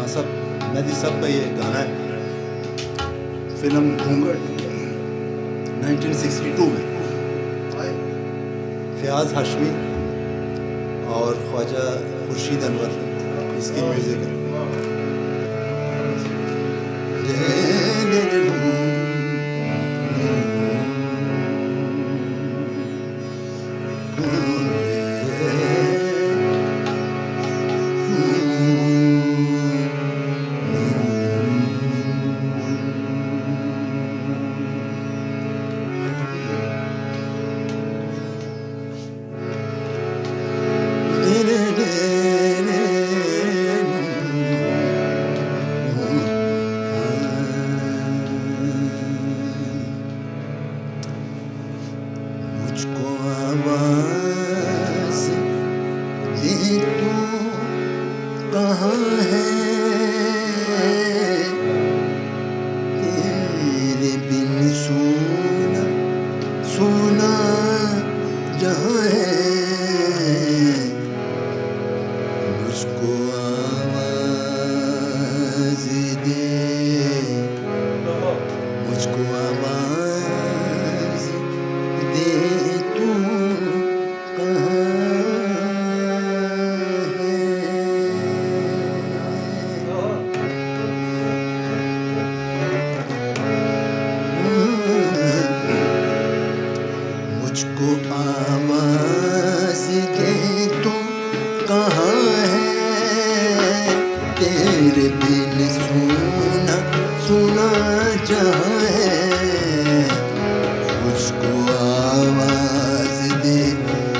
नासब नदी सब का ये गाना है। फिल्म घूंघट 1962 में फयाज हाशमी और ख्वाजा खुर्शीद अनवर इसकी म्यूज़िक है। मुझको आवाज़ दे तू कहाँ है, तेरे बिन सोना सोना जहाँ है। मुझको आवाज़ दे, मुझको आवाज़ दे तू कहाँ है। मुझको आवाज़ दे तू कहाँ है, तेरे बिन सुना सुना जहाँ है। मुझको आवाज़ दे,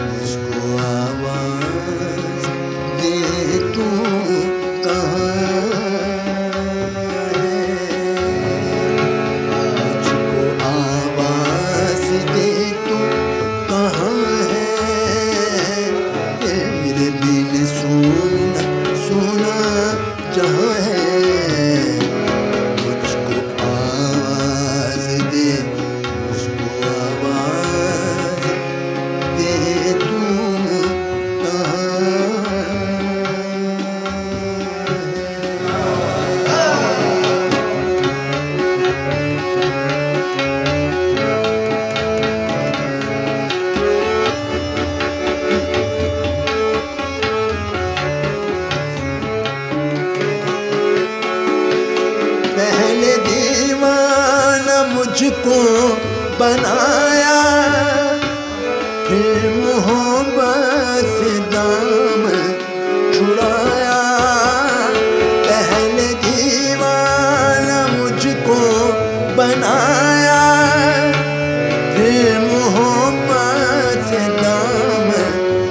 मुझको आवाज़ दे तू कहाँ है। मुझको आवाज़ दे तू कहाँ है, तेरे बिन सुना सुना जहाँ है। मुझको आवाज़ दे, मुझको आवाज़ दे तू कहाँ पहले दीवाना मुझको बनाया, फिर मोहब्बत से दामन छुड़ाया। पहले दीवाना मुझको बनाया, फिर मोहब्बत से दामन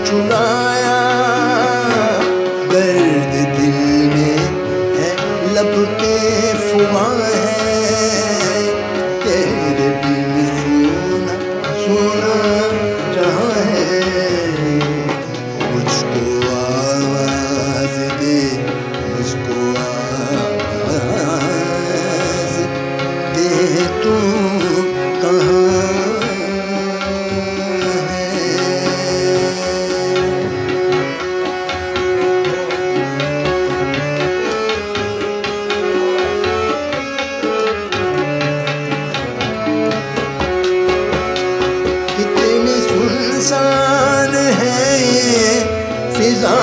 छुड़ाया। दर्द दिल में है लब पे फुआ है, तेरे बिन सोना सोना जहाँ है। मुझको आवाज़ दे, मुझको आवाज़ दे तू कहाँ है। कितनी सुनसान है ये फिजा